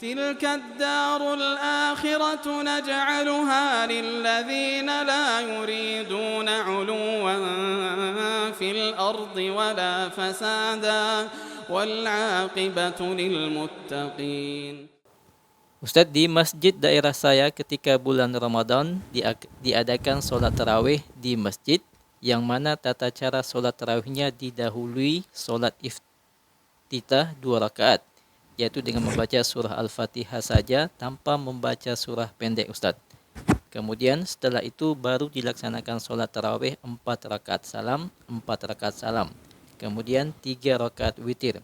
تلك الدار الآخرة نجعلها للذين لا يريدون علوا في الأرض ولا فسادا والعاقبة للمتقين. Ustadz, di masjid daerah saya ketika bulan Ramadan diadakan sholat tarawih di masjid, yang mana tata cara sholat tarawihnya didahului sholat iftitah 2 rakaat, yaitu dengan membaca surah Al-Fatihah saja tanpa membaca surah pendek, Ustadz. Kemudian setelah itu baru dilaksanakan sholat tarawih 4 rakaat salam, 4 rakaat salam. Kemudian 3 rakaat witir.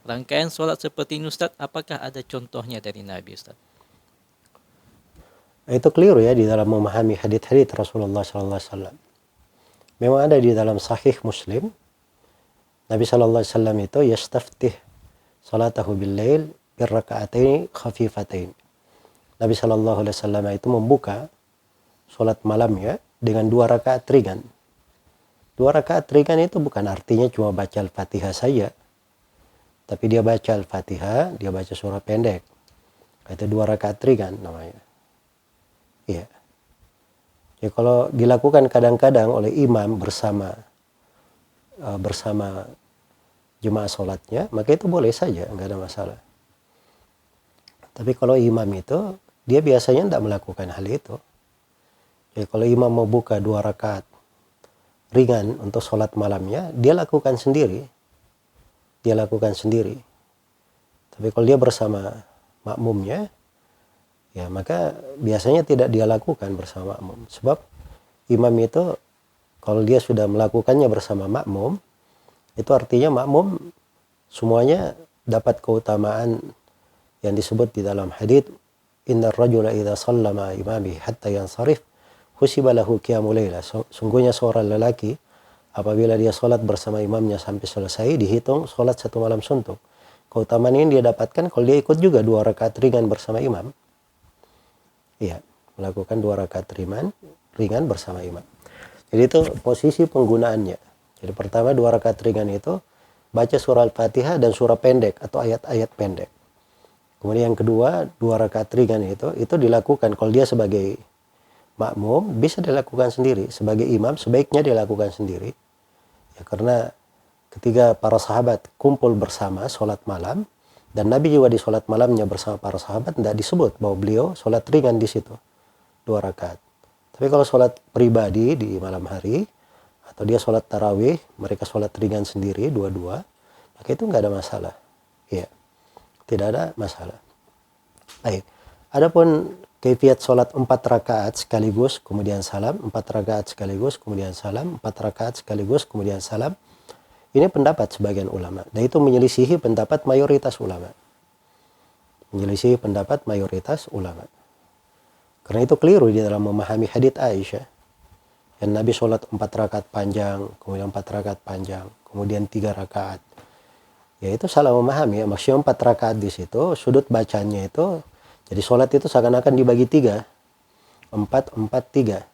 Rangkaian sholat seperti ini, Ustadz, apakah ada contohnya dari Nabi, Ustadz? Itu keliru ya di dalam memahami hadits-hadits Rasulullah SAW. Memang ada di dalam Sahih Muslim, Nabi SAW itu yastaftih salatahu bil-lail bir-raka'ataini khafifatain. Nabi SAW itu membuka salat malamnya dengan 2 rakaat ringan. 2 rakaat ringan itu bukan artinya cuma baca Al-Fatihah saja. Tapi dia baca Al-Fatihah, dia baca surah pendek. Itu 2 rakaat ringan namanya. Iya. Ya, kalau dilakukan kadang-kadang oleh imam bersama jemaah sholatnya, maka itu boleh saja, nggak ada masalah. Tapi kalau imam itu, dia biasanya tidak melakukan hal itu. Jadi kalau imam mau buka 2 rakaat ringan untuk sholat malamnya, dia lakukan sendiri. Tapi kalau dia bersama makmumnya, ya maka biasanya tidak dia lakukan bersama makmum. Sebab imam itu, kalau dia sudah melakukannya bersama makmum, itu artinya makmum semuanya dapat keutamaan yang disebut di dalam hadits, innar rajula idza shallama imami hatta yansarif husiba lahu qiyamul lail. Sungguhnya seorang lelaki apabila dia sholat bersama imamnya sampai selesai, dihitung sholat 1 malam suntuk. Keutamaan ini dia dapatkan kalau dia ikut juga 2 rakaat ringan bersama imam. Iya, melakukan 2 rakaat ringan bersama imam. Jadi itu posisi penggunaannya. Jadi pertama 2 rakaat ringan itu baca surah Al-Fatihah dan surah pendek atau ayat-ayat pendek. Kemudian yang kedua 2 rakaat ringan itu dilakukan kalau dia sebagai makmum bisa dilakukan sendiri. Sebagai imam sebaiknya dilakukan sendiri. Ya, karena ketika para sahabat kumpul bersama sholat malam, dan Nabi juga di sholat malamnya bersama para sahabat, tidak disebut bahwa beliau sholat ringan di situ 2 rakaat. Tapi kalau sholat pribadi di malam hari, atau dia sholat tarawih, mereka sholat ringan sendiri, 2-2, maka itu nggak ada masalah. Ya, tidak ada masalah. Baik. Adapun kaifiat sholat 4 rakaat sekaligus, kemudian salam, 4 rakaat sekaligus, kemudian salam, 4 rakaat sekaligus, kemudian salam. Ini pendapat sebagian ulama. Dan itu menyelisihi pendapat mayoritas ulama. Karena itu keliru di dalam memahami hadits Aisyah. Yang Nabi sholat 4 rakaat panjang, kemudian 4 rakaat panjang, kemudian 3 rakaat. Ya itu salah memahami ya. Maksudnya 4 rakaat di situ, sudut bacanya itu, jadi sholat itu seakan-akan dibagi 3. 4, 4, 3.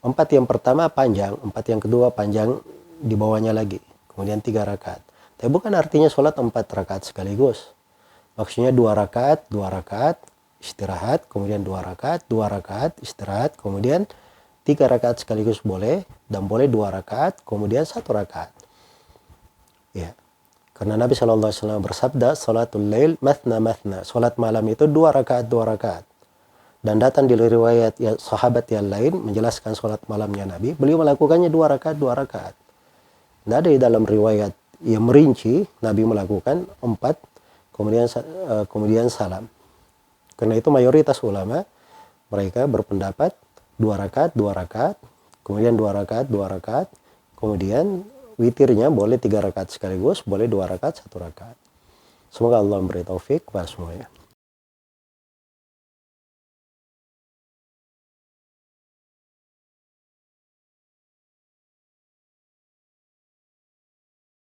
4 yang pertama panjang, 4 yang kedua panjang di bawahnya lagi. Kemudian 3 rakaat. Tapi bukan artinya sholat 4 rakaat sekaligus. Maksudnya 2 rakaat, 2 rakaat, istirahat, kemudian 2 rakaat, 2 rakaat, istirahat, kemudian 3 rakaat sekaligus boleh, dan boleh 2 rakaat, kemudian 1 rakaat. Ya. Karena Nabi SAW bersabda, salatul lail mathna mathna. Salat malam itu 2 rakaat, 2 rakaat. Dan datang di riwayat ya, sahabat yang lain menjelaskan salat malamnya Nabi, beliau melakukannya 2 rakaat, 2 rakaat. Tidak ada di dalam riwayat yang merinci, Nabi melakukan 4, kemudian salam. Karena itu mayoritas ulama, mereka berpendapat 2 rakaat, 2 rakaat, kemudian 2 rakaat, 2 rakaat, kemudian witirnya boleh 3 rakaat sekaligus, boleh 2 rakaat, 1 rakaat. Semoga Allah memberi taufik kepada semuanya.